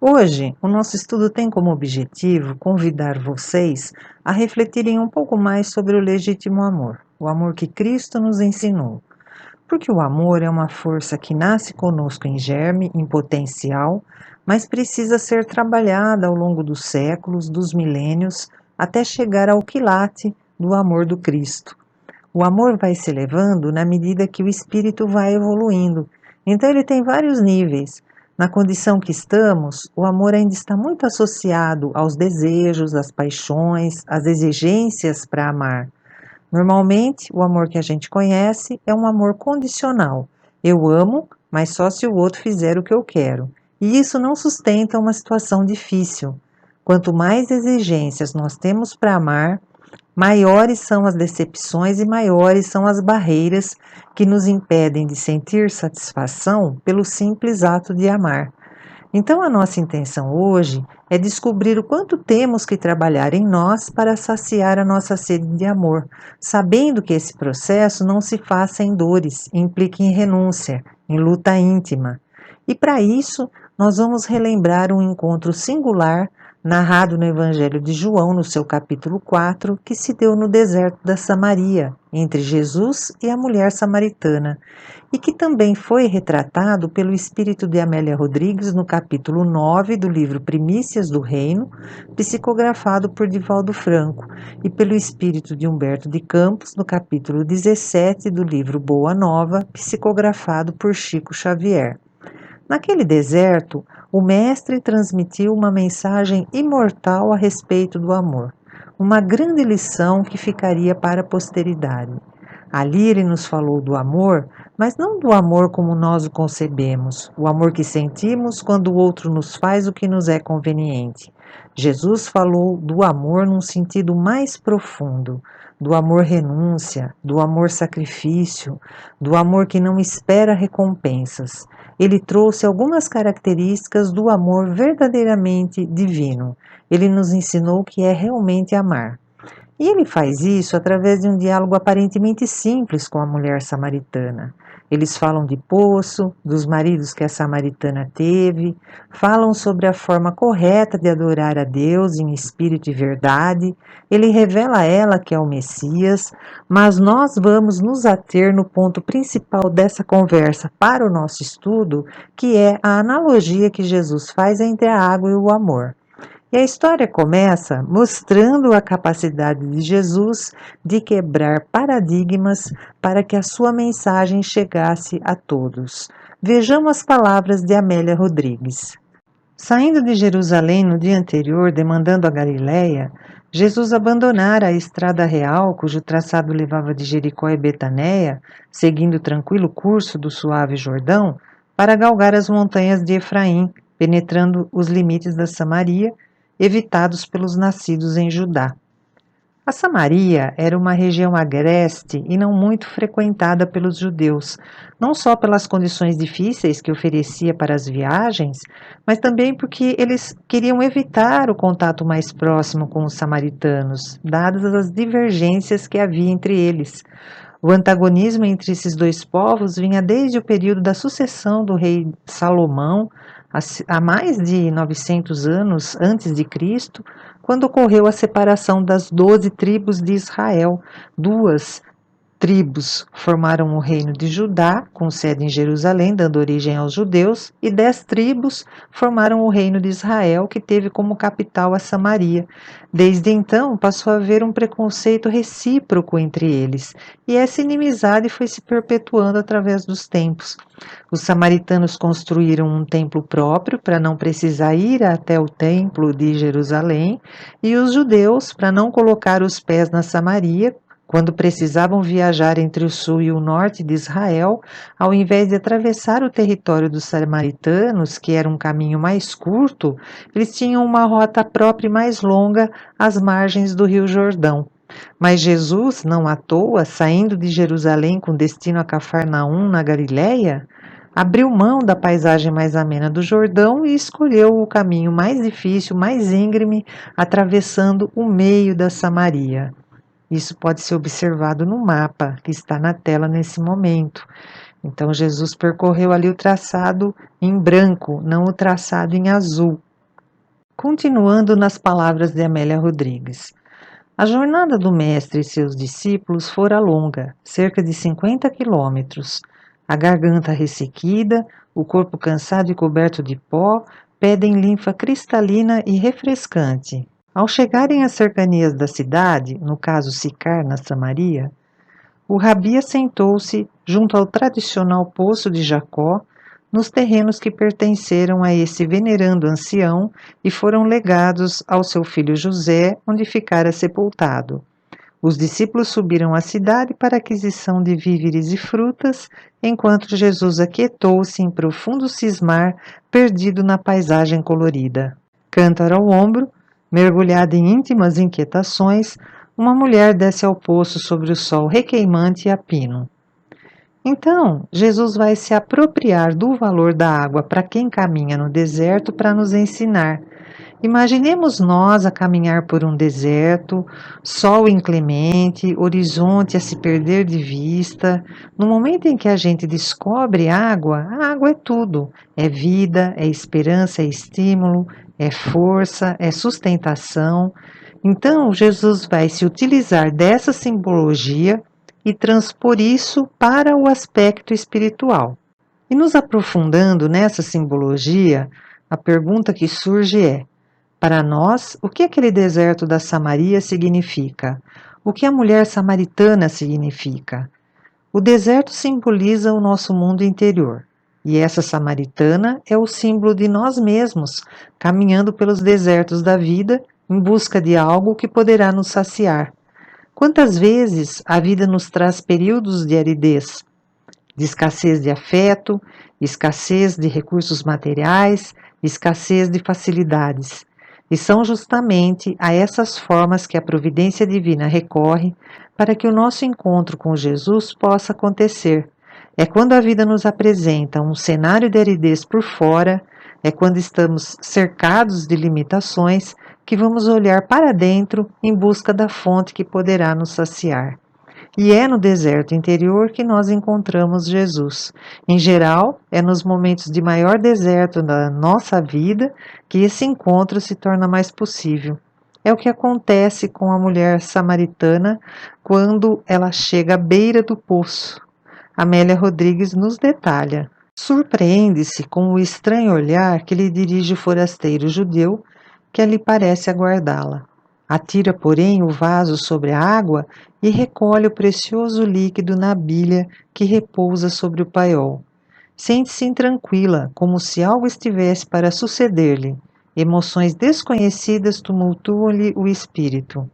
Hoje, o nosso estudo tem como objetivo convidar vocês a refletirem um pouco mais sobre o legítimo amor, o amor que Cristo nos ensinou. Porque o amor é uma força que nasce conosco em germe, em potencial, mas precisa ser trabalhada ao longo dos séculos, dos milênios, até chegar ao quilate do amor do Cristo. O amor vai se elevando na medida que o espírito vai evoluindo. Então ele tem vários níveis. Na condição que estamos, o amor ainda está muito associado aos desejos, às paixões, às exigências para amar. Normalmente, o amor que a gente conhece é um amor condicional. Eu amo, mas só se o outro fizer o que eu quero. E isso não sustenta uma situação difícil. Quanto mais exigências nós temos para amar, maiores são as decepções e maiores são as barreiras que nos impedem de sentir satisfação pelo simples ato de amar. Então, a nossa intenção hoje é descobrir o quanto temos que trabalhar em nós para saciar a nossa sede de amor, sabendo que esse processo não se faz sem dores, implica em renúncia, em luta íntima. E para isso, nós vamos relembrar um encontro singular narrado no Evangelho de João, no seu capítulo 4, que se deu no deserto da Samaria, entre Jesus e a mulher samaritana, e que também foi retratado pelo espírito de Amélia Rodrigues no capítulo 9 do livro Primícias do Reino, psicografado por Divaldo Franco, e pelo espírito de Humberto de Campos no capítulo 17 do livro Boa Nova, psicografado por Chico Xavier. Naquele deserto, o Mestre transmitiu uma mensagem imortal a respeito do amor, uma grande lição que ficaria para a posteridade. Ali ele nos falou do amor, mas não do amor como nós o concebemos, o amor que sentimos quando o outro nos faz o que nos é conveniente. Jesus falou do amor num sentido mais profundo, do amor renúncia, do amor sacrifício, do amor que não espera recompensas. Ele trouxe algumas características do amor verdadeiramente divino. Ele nos ensinou o que é realmente amar. E ele faz isso através de um diálogo aparentemente simples com a mulher samaritana. Eles falam de poço, dos maridos que a samaritana teve, falam sobre a forma correta de adorar a Deus em espírito e verdade. Ele revela a ela que é o Messias, mas nós vamos nos ater no ponto principal dessa conversa para o nosso estudo, que é a analogia que Jesus faz entre a água e o amor. E a história começa mostrando a capacidade de Jesus de quebrar paradigmas para que a sua mensagem chegasse a todos. Vejamos as palavras de Amélia Rodrigues. Saindo de Jerusalém no dia anterior, demandando a Galiléia, Jesus abandonara a estrada real, cujo traçado levava de Jericó e Betanéia, seguindo o tranquilo curso do suave Jordão, para galgar as montanhas de Efraim, penetrando os limites da Samaria, evitados pelos nascidos em Judá. A Samaria era uma região agreste e não muito frequentada pelos judeus, não só pelas condições difíceis que oferecia para as viagens, mas também porque eles queriam evitar o contato mais próximo com os samaritanos, dadas as divergências que havia entre eles. O antagonismo entre esses dois povos vinha desde o período da sucessão do rei Salomão, há mais de 900 anos antes de Cristo, quando ocorreu a separação das 12 tribos de Israel. Duas tribos formaram o reino de Judá, com sede em Jerusalém, dando origem aos judeus, e 10 tribos formaram o reino de Israel, que teve como capital a Samaria. Desde então, passou a haver um preconceito recíproco entre eles, e essa inimizade foi se perpetuando através dos tempos. Os samaritanos construíram um templo próprio para não precisar ir até o templo de Jerusalém, e os judeus, para não colocar os pés na Samaria, quando precisavam viajar entre o sul e o norte de Israel, ao invés de atravessar o território dos samaritanos, que era um caminho mais curto, eles tinham uma rota própria e mais longa às margens do rio Jordão. Mas Jesus, não à toa, saindo de Jerusalém com destino a Cafarnaum, na Galiléia, abriu mão da paisagem mais amena do Jordão e escolheu o caminho mais difícil, mais íngreme, atravessando o meio da Samaria. Isso pode ser observado no mapa que está na tela nesse momento. Então, Jesus percorreu ali o traçado em branco, não o traçado em azul. Continuando nas palavras de Amélia Rodrigues. A jornada do Mestre e seus discípulos fora longa, cerca de 50 quilômetros. A garganta ressequida, o corpo cansado e coberto de pó, pedem linfa cristalina e refrescante. Ao chegarem às cercanias da cidade, no caso Sicar, na Samaria, o rabi assentou-se junto ao tradicional poço de Jacó, nos terrenos que pertenceram a esse venerando ancião e foram legados ao seu filho José, onde ficara sepultado. Os discípulos subiram à cidade para aquisição de víveres e frutas, enquanto Jesus aquietou-se em profundo cismar, perdido na paisagem colorida. Cântaro ao ombro, mergulhada em íntimas inquietações, uma mulher desce ao poço sobre o sol requeimante e a pino. Então, Jesus vai se apropriar do valor da água para quem caminha no deserto para nos ensinar. Imaginemos nós a caminhar por um deserto, sol inclemente, horizonte a se perder de vista. No momento em que a gente descobre água, a água é tudo. É vida, é esperança, é estímulo, é força, é sustentação. Então, Jesus vai se utilizar dessa simbologia e transpor isso para o aspecto espiritual. E nos aprofundando nessa simbologia, a pergunta que surge é: para nós, o que aquele deserto da Samaria significa? O que a mulher samaritana significa? O deserto simboliza o nosso mundo interior. E essa samaritana é o símbolo de nós mesmos, caminhando pelos desertos da vida em busca de algo que poderá nos saciar. Quantas vezes a vida nos traz períodos de aridez, de escassez de afeto, escassez de recursos materiais, escassez de facilidades. E são justamente a essas formas que a providência divina recorre para que o nosso encontro com Jesus possa acontecer. É quando a vida nos apresenta um cenário de aridez por fora, é quando estamos cercados de limitações que vamos olhar para dentro em busca da fonte que poderá nos saciar. E é no deserto interior que nós encontramos Jesus. Em geral, é nos momentos de maior deserto da nossa vida que esse encontro se torna mais possível. É o que acontece com a mulher samaritana quando ela chega à beira do poço. Amélia Rodrigues nos detalha. Surpreende-se com o estranho olhar que lhe dirige o forasteiro judeu que ali parece aguardá-la. Atira, porém, o vaso sobre a água e recolhe o precioso líquido na bilha que repousa sobre o paiol. Sente-se intranquila, como se algo estivesse para suceder-lhe. Emoções desconhecidas tumultuam-lhe o espírito.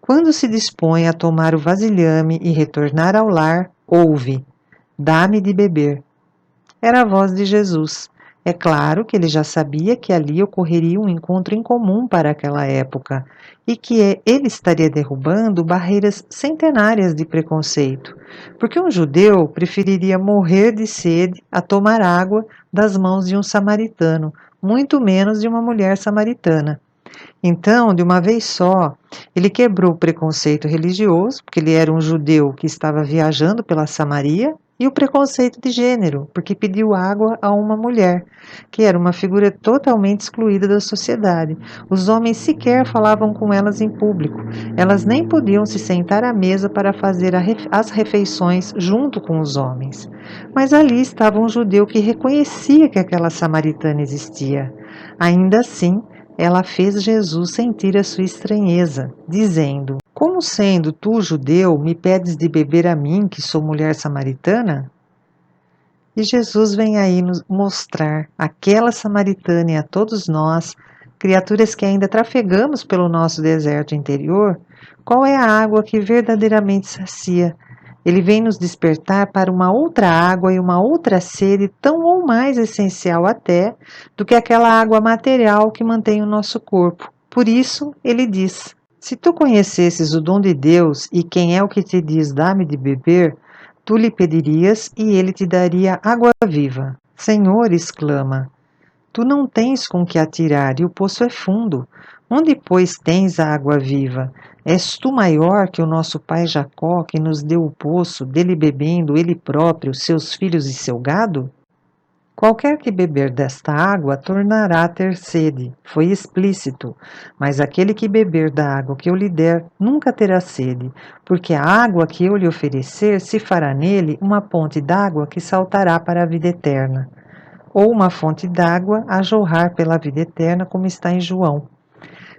Quando se dispõe a tomar o vasilhame e retornar ao lar, ouve: "Dá-me de beber." Era a voz de Jesus. É claro que ele já sabia que ali ocorreria um encontro incomum para aquela época e que ele estaria derrubando barreiras centenárias de preconceito, porque um judeu preferiria morrer de sede a tomar água das mãos de um samaritano, muito menos de uma mulher samaritana. Então, de uma vez só, ele quebrou o preconceito religioso, porque ele era um judeu que estava viajando pela Samaria, e o preconceito de gênero, porque pediu água a uma mulher, que era uma figura totalmente excluída da sociedade. Os homens sequer falavam com elas em público. Elas nem podiam se sentar à mesa para fazer as refeições junto com os homens. Mas ali estava um judeu que reconhecia que aquela samaritana existia. Ainda assim, ela fez Jesus sentir a sua estranheza, dizendo: "Como sendo tu judeu, me pedes de beber a mim, que sou mulher samaritana?" E Jesus vem aí nos mostrar àquela samaritana e a todos nós, criaturas que ainda trafegamos pelo nosso deserto interior, qual é a água que verdadeiramente sacia. Ele vem nos despertar para uma outra água e uma outra sede tão ou mais essencial até do que aquela água material que mantém o nosso corpo. Por isso, ele diz: "Se tu conhecesses o dom de Deus e quem é o que te diz, dá-me de beber, tu lhe pedirias e ele te daria água viva." "Senhor", exclama, "tu não tens com que atirar e o poço é fundo. Onde, pois, tens a água viva? És tu maior que o nosso pai Jacó, que nos deu o poço, dele bebendo ele próprio, seus filhos e seu gado?" Qualquer que beber desta água tornará a ter sede, foi explícito, mas aquele que beber da água que eu lhe der nunca terá sede, porque a água que eu lhe oferecer se fará nele uma fonte d'água que saltará para a vida eterna, ou uma fonte d'água a jorrar pela vida eterna, como está em João.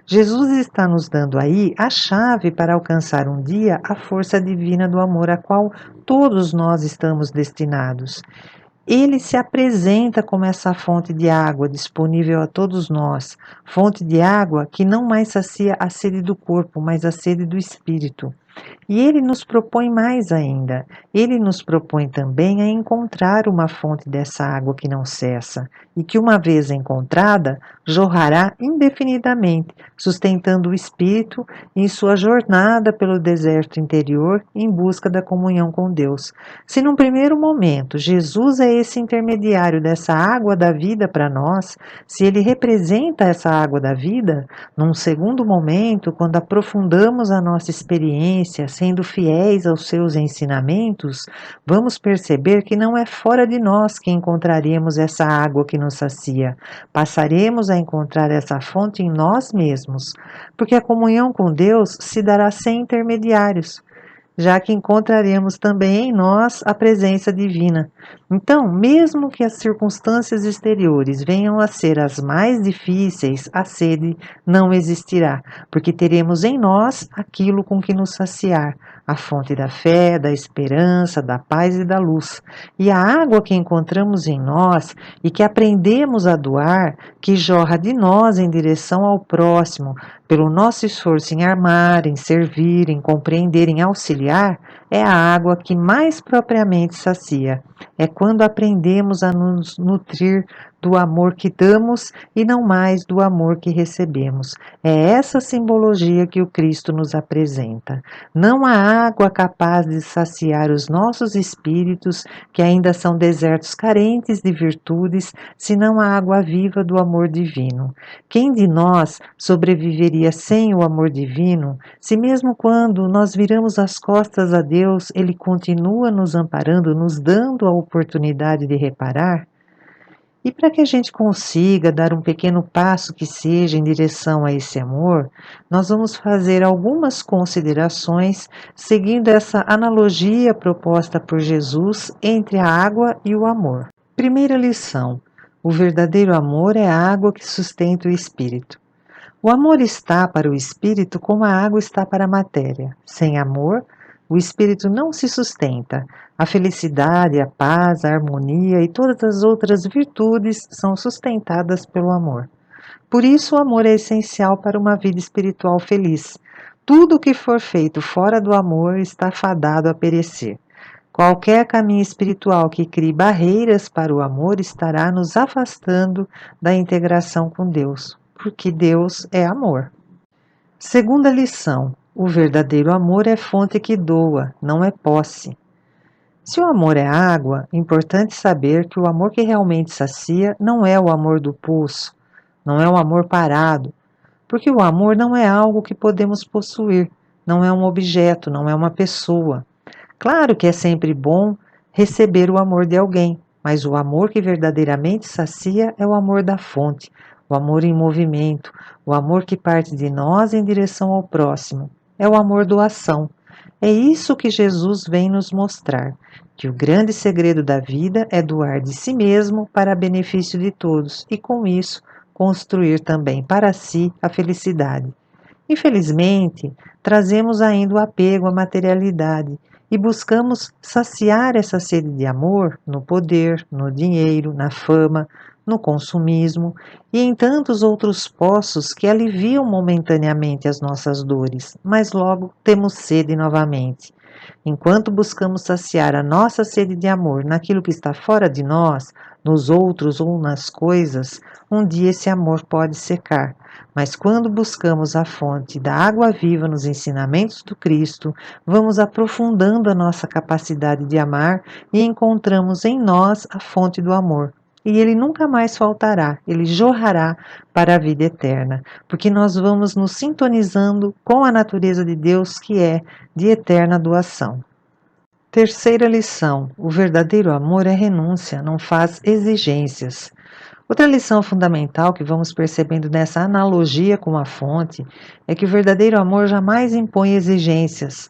Jesus está nos dando aí a chave para alcançar um dia a força divina do amor a qual todos nós estamos destinados. Ele se apresenta como essa fonte de água disponível a todos nós, fonte de água que não mais sacia a sede do corpo, mas a sede do espírito. E ele nos propõe mais ainda. Ele nos propõe também a encontrar uma fonte dessa água que não cessa e que, uma vez encontrada, jorrará indefinidamente, sustentando o espírito em sua jornada pelo deserto interior em busca da comunhão com Deus. Se num primeiro momento Jesus é esse intermediário dessa água da vida para nós, se ele representa essa água da vida, num segundo momento, quando aprofundamos a nossa experiência, sendo fiéis aos seus ensinamentos, vamos perceber que não é fora de nós que encontraremos essa água que nos sacia. Passaremos a encontrar essa fonte em nós mesmos, porque a comunhão com Deus se dará sem intermediários, já que encontraremos também em nós a presença divina. Então, mesmo que as circunstâncias exteriores venham a ser as mais difíceis, a sede não existirá, porque teremos em nós aquilo com que nos saciar, a fonte da fé, da esperança, da paz e da luz. E a água que encontramos em nós e que aprendemos a doar, que jorra de nós em direção ao próximo, pelo nosso esforço em amar, em servir, em compreender, em auxiliar, é a água que mais propriamente sacia. É quando aprendemos a nos nutrir do amor que damos e não mais do amor que recebemos. É essa simbologia que o Cristo nos apresenta. Não há água capaz de saciar os nossos espíritos, que ainda são desertos carentes de virtudes, senão a água viva do amor divino. Quem de nós sobreviveria sem o amor divino, se mesmo quando nós viramos as costas a Deus, Ele continua nos amparando, nos dando a oportunidade de reparar? E para que a gente consiga dar um pequeno passo que seja em direção a esse amor, nós vamos fazer algumas considerações seguindo essa analogia proposta por Jesus entre a água e o amor. Primeira lição: o verdadeiro amor é a água que sustenta o espírito. O amor está para o espírito como a água está para a matéria. Sem amor, o espírito não se sustenta. A felicidade, a paz, a harmonia e todas as outras virtudes são sustentadas pelo amor. Por isso, o amor é essencial para uma vida espiritual feliz. Tudo o que for feito fora do amor está fadado a perecer. Qualquer caminho espiritual que crie barreiras para o amor estará nos afastando da integração com Deus, porque Deus é amor. Segunda lição: o verdadeiro amor é fonte que doa, não é posse. Se o amor é água, é importante saber que o amor que realmente sacia não é o amor do pulso, não é um amor parado, porque o amor não é algo que podemos possuir, não é um objeto, não é uma pessoa. Claro que é sempre bom receber o amor de alguém, mas o amor que verdadeiramente sacia é o amor da fonte, o amor em movimento, o amor que parte de nós em direção ao próximo. É o amor doação. É isso que Jesus vem nos mostrar, que o grande segredo da vida é doar de si mesmo para benefício de todos e, com isso, construir também para si a felicidade. Infelizmente, trazemos ainda o apego à materialidade e buscamos saciar essa sede de amor no poder, no dinheiro, na fama, no consumismo e em tantos outros poços que aliviam momentaneamente as nossas dores, mas logo temos sede novamente. Enquanto buscamos saciar a nossa sede de amor naquilo que está fora de nós, nos outros ou nas coisas, um dia esse amor pode secar. Mas quando buscamos a fonte da água viva nos ensinamentos do Cristo, vamos aprofundando a nossa capacidade de amar e encontramos em nós a fonte do amor. E ele nunca mais faltará, ele jorrará para a vida eterna, porque nós vamos nos sintonizando com a natureza de Deus, que é de eterna doação. Terceira lição: o verdadeiro amor é renúncia, não faz exigências. Outra lição fundamental que vamos percebendo nessa analogia com a fonte é que o verdadeiro amor jamais impõe exigências.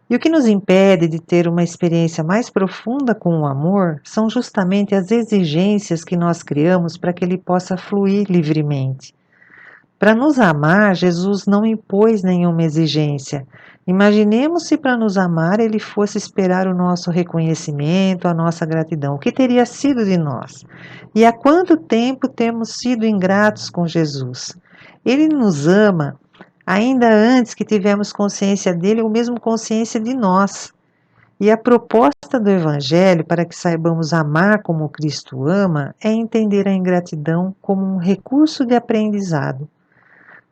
E o que nos impede de ter uma experiência mais profunda com o amor são justamente as exigências que nós criamos para que ele possa fluir livremente. Para nos amar, Jesus não impôs nenhuma exigência. Imaginemos se para nos amar ele fosse esperar o nosso reconhecimento, a nossa gratidão. O que teria sido de nós? E há quanto tempo temos sido ingratos com Jesus? Ele nos ama ainda antes que tivemos consciência dele ou mesmo consciência de nós. E a proposta do Evangelho para que saibamos amar como Cristo ama é entender a ingratidão como um recurso de aprendizado.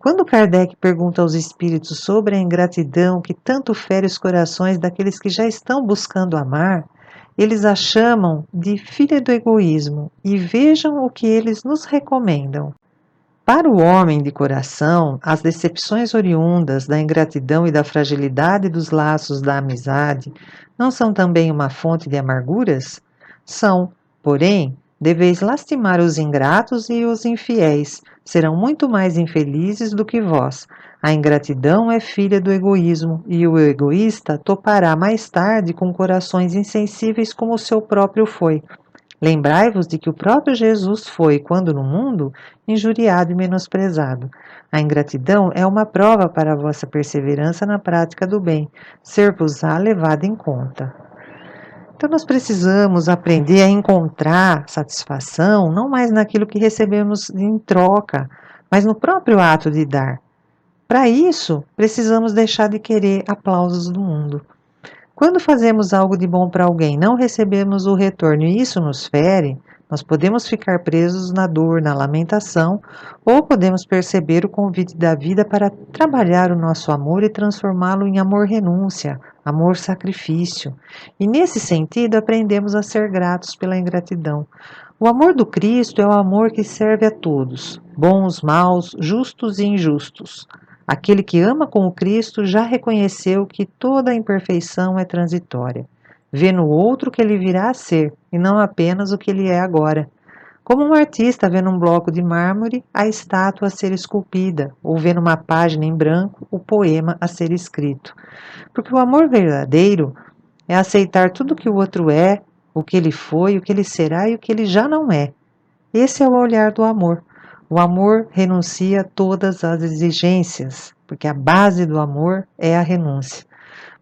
Quando Kardec pergunta aos espíritos sobre a ingratidão que tanto fere os corações daqueles que já estão buscando amar, eles a chamam de filha do egoísmo e vejam o que eles nos recomendam. Para o homem de coração, as decepções oriundas da ingratidão e da fragilidade dos laços da amizade não são também uma fonte de amarguras? São, porém, deveis lastimar os ingratos e os infiéis, serão muito mais infelizes do que vós. A ingratidão é filha do egoísmo, e o egoísta topará mais tarde com corações insensíveis como o seu próprio foi. Lembrai-vos de que o próprio Jesus foi, quando no mundo, injuriado e menosprezado. A ingratidão é uma prova para a vossa perseverança na prática do bem, ser-vos-á levada em conta. Então nós precisamos aprender a encontrar satisfação não mais naquilo que recebemos em troca, mas no próprio ato de dar. Para isso, precisamos deixar de querer aplausos do mundo. Quando fazemos algo de bom para alguém, não recebemos o retorno e isso nos fere, nós podemos ficar presos na dor, na lamentação, ou podemos perceber o convite da vida para trabalhar o nosso amor e transformá-lo em amor-renúncia, amor-sacrifício. E nesse sentido, aprendemos a ser gratos pela ingratidão. O amor do Cristo é o amor que serve a todos, bons, maus, justos e injustos. Aquele que ama com o Cristo já reconheceu que toda imperfeição é transitória. Vê no outro o que ele virá a ser, e não apenas o que ele é agora. Como um artista vê num bloco de mármore a estátua a ser esculpida, ou vê numa página em branco o poema a ser escrito. Porque o amor verdadeiro é aceitar tudo o que o outro é, o que ele foi, o que ele será e o que ele já não é. Esse é o olhar do amor. O amor renuncia a todas as exigências, porque a base do amor é a renúncia.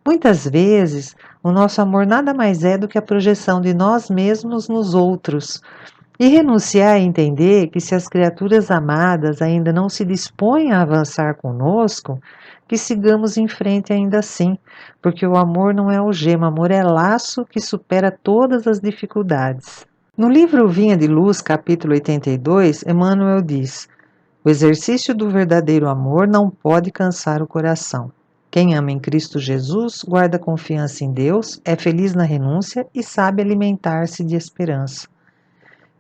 Muitas vezes, o nosso amor nada mais é do que a projeção de nós mesmos nos outros. E renunciar é entender que se as criaturas amadas ainda não se dispõem a avançar conosco, que sigamos em frente ainda assim, porque o amor não é algema, amor é laço que supera todas as dificuldades. No livro Vinha de Luz, capítulo 82, Emmanuel diz: o exercício do verdadeiro amor não pode cansar o coração. Quem ama em Cristo Jesus guarda confiança em Deus, é feliz na renúncia e sabe alimentar-se de esperança.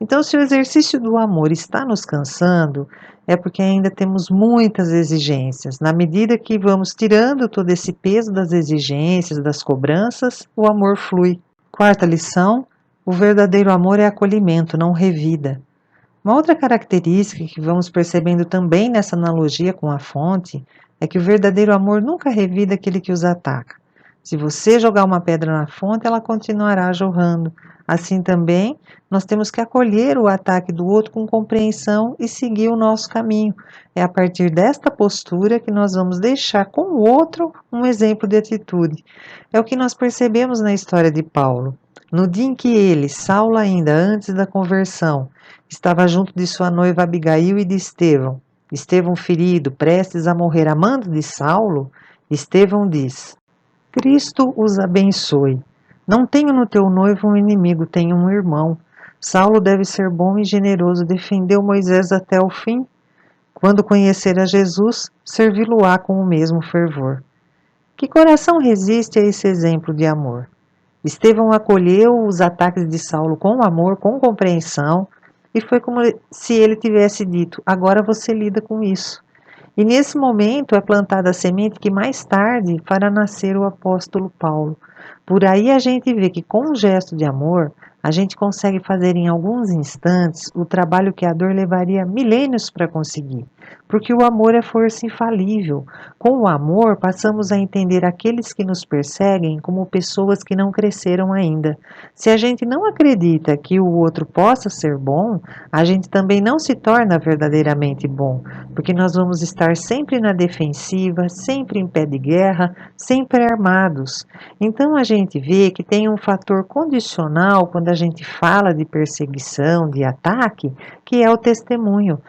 Então, se o exercício do amor está nos cansando, é porque ainda temos muitas exigências. Na medida que vamos tirando todo esse peso das exigências, das cobranças, o amor flui. Quarta lição: o verdadeiro amor é acolhimento, não revida. Uma outra característica que vamos percebendo também nessa analogia com a fonte é que o verdadeiro amor nunca revida aquele que os ataca. Se você jogar uma pedra na fonte, ela continuará jorrando. Assim também, nós temos que acolher o ataque do outro com compreensão e seguir o nosso caminho. É a partir desta postura que nós vamos deixar com o outro um exemplo de atitude. É o que nós percebemos na história de Paulo. No dia em que ele, Saulo ainda antes da conversão, estava junto de sua noiva Abigail e de Estevão, Estevão ferido, prestes a morrer, amando de Saulo, Estevão diz: Cristo os abençoe. Não tenho no teu noivo um inimigo, tenho um irmão. Saulo deve ser bom e generoso, defendeu Moisés até o fim. Quando conhecer a Jesus, servi-lo-á com o mesmo fervor. Que coração resiste a esse exemplo de amor? Estevão acolheu os ataques de Saulo com amor, com compreensão, e foi como se ele tivesse dito: agora você lida com isso. E nesse momento é plantada a semente que mais tarde fará nascer o apóstolo Paulo. Por aí a gente vê que com um gesto de amor, a gente consegue fazer em alguns instantes o trabalho que a dor levaria milênios para conseguir, porque o amor é força infalível. Com o amor, passamos a entender aqueles que nos perseguem como pessoas que não cresceram ainda. Se a gente não acredita que o outro possa ser bom, a gente também não se torna verdadeiramente bom, porque nós vamos estar sempre na defensiva, sempre em pé de guerra, sempre armados. Então a gente vê que tem um fator condicional quando a gente fala de perseguição, de ataque, que é o testemunho.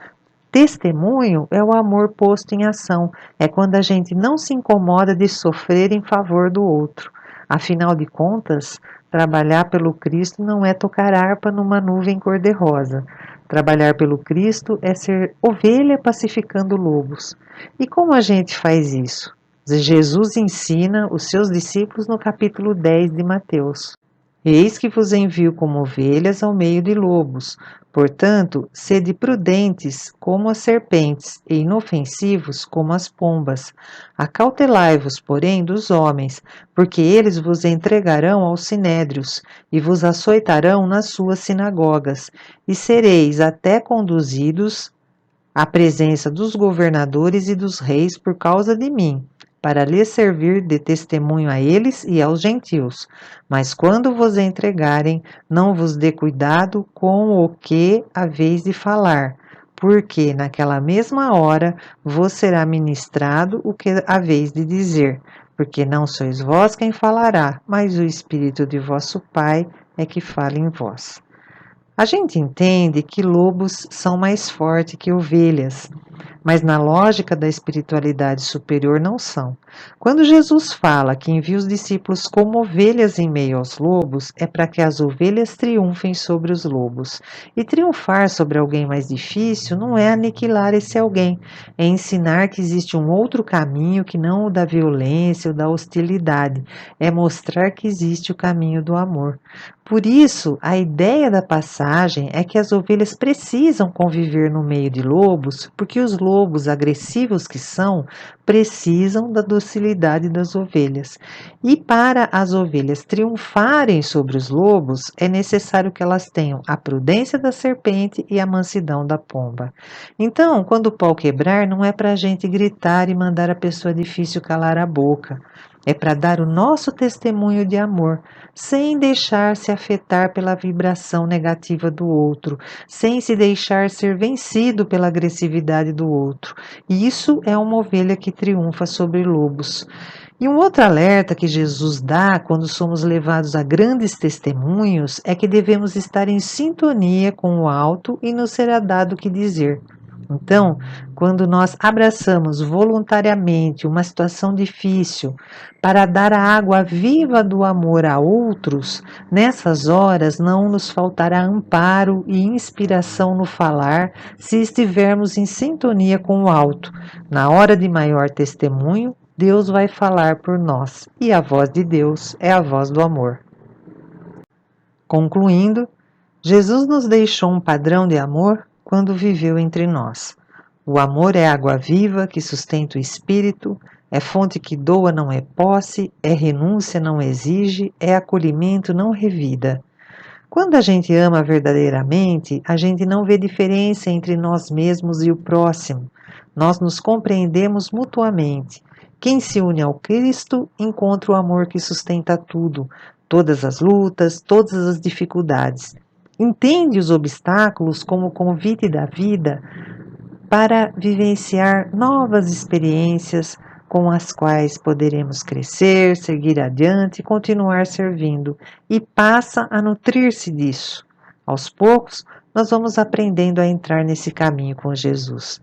Testemunho é o amor posto em ação, é quando a gente não se incomoda de sofrer em favor do outro. Afinal de contas, trabalhar pelo Cristo não é tocar harpa numa nuvem cor-de-rosa. Trabalhar pelo Cristo é ser ovelha pacificando lobos. E como a gente faz isso? Jesus ensina os seus discípulos no capítulo 10 de Mateus. Eis que vos envio como ovelhas ao meio de lobos. Portanto, sede prudentes como as serpentes e inofensivos como as pombas. Acautelai-vos, porém, dos homens, porque eles vos entregarão aos sinédrios e vos açoitarão nas suas sinagogas, e sereis até conduzidos à presença dos governadores e dos reis por causa de mim, para lhes servir de testemunho a eles e aos gentios. Mas quando vos entregarem, não vos dê cuidado com o que haveis de falar, porque naquela mesma hora vos será ministrado o que haveis de dizer, porque não sois vós quem falará, mas o Espírito de vosso Pai é que fala em vós. A gente entende que lobos são mais fortes que ovelhas, mas na lógica da espiritualidade superior não são. Quando Jesus fala que envia os discípulos como ovelhas em meio aos lobos, é para que as ovelhas triunfem sobre os lobos. E triunfar sobre alguém mais difícil não é aniquilar esse alguém, é ensinar que existe um outro caminho que não o da violência ou da hostilidade, é mostrar que existe o caminho do amor. Por isso, a ideia da passagem é que as ovelhas precisam conviver no meio de lobos, porque os lobos, agressivos que são, precisam da docilidade das ovelhas. E para as ovelhas triunfarem sobre os lobos, é necessário que elas tenham a prudência da serpente e a mansidão da pomba. Então, quando o pau quebrar, não é para a gente gritar e mandar a pessoa difícil calar a boca. É para dar o nosso testemunho de amor, sem deixar se afetar pela vibração negativa do outro, sem se deixar ser vencido pela agressividade do outro. Isso é uma ovelha que triunfa sobre lobos. E um outro alerta que Jesus dá quando somos levados a grandes testemunhos é que devemos estar em sintonia com o alto e nos será dado o que dizer. Então, quando nós abraçamos voluntariamente uma situação difícil para dar a água viva do amor a outros, nessas horas não nos faltará amparo e inspiração no falar, se estivermos em sintonia com o alto. Na hora de maior testemunho, Deus vai falar por nós, e a voz de Deus é a voz do amor. Concluindo, Jesus nos deixou um padrão de amor quando viveu entre nós. O amor é água viva que sustenta o espírito, é fonte que doa, não é posse, é renúncia, não exige, é acolhimento, não revida. Quando a gente ama verdadeiramente, a gente não vê diferença entre nós mesmos e o próximo. Nós nos compreendemos mutuamente. Quem se une ao Cristo encontra o amor que sustenta tudo, todas as lutas, todas as dificuldades. Entende os obstáculos como convite da vida para vivenciar novas experiências com as quais poderemos crescer, seguir adiante e continuar servindo, e passa a nutrir-se disso. Aos poucos, nós vamos aprendendo a entrar nesse caminho com Jesus.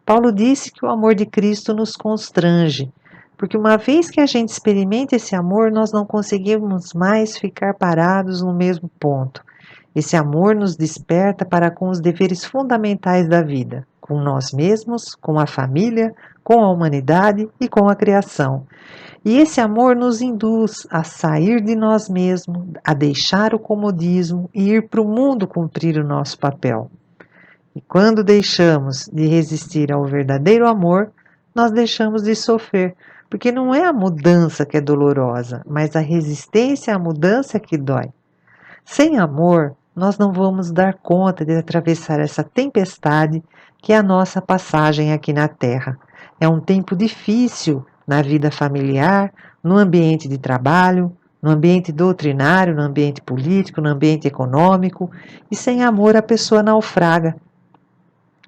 Paulo disse que o amor de Cristo nos constrange, porque uma vez que a gente experimenta esse amor, nós não conseguimos mais ficar parados no mesmo ponto. Esse amor nos desperta para com os deveres fundamentais da vida, com nós mesmos, com a família, com a humanidade e com a criação. E esse amor nos induz a sair de nós mesmos, a deixar o comodismo e ir para o mundo cumprir o nosso papel. E quando deixamos de resistir ao verdadeiro amor, nós deixamos de sofrer, porque não é a mudança que é dolorosa, mas a resistência à mudança que dói. Sem amor, nós não vamos dar conta de atravessar essa tempestade que é a nossa passagem aqui na Terra. É um tempo difícil na vida familiar, no ambiente de trabalho, no ambiente doutrinário, no ambiente político, no ambiente econômico, e sem amor a pessoa naufraga.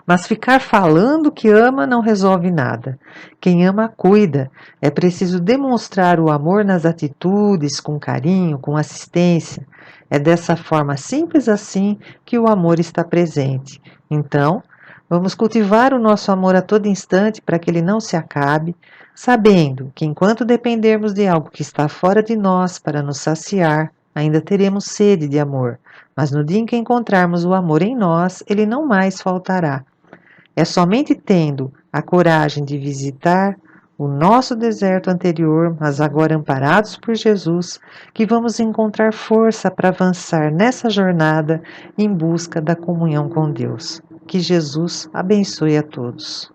Mas ficar falando que ama não resolve nada. Quem ama, cuida. É preciso demonstrar o amor nas atitudes, com carinho, com assistência. É dessa forma simples assim que o amor está presente. Então, vamos cultivar o nosso amor a todo instante para que ele não se acabe, sabendo que enquanto dependermos de algo que está fora de nós para nos saciar, ainda teremos sede de amor. Mas no dia em que encontrarmos o amor em nós, ele não mais faltará. É somente tendo a coragem de visitar o nosso deserto anterior, mas agora amparados por Jesus, que vamos encontrar força para avançar nessa jornada em busca da comunhão com Deus. Que Jesus abençoe a todos.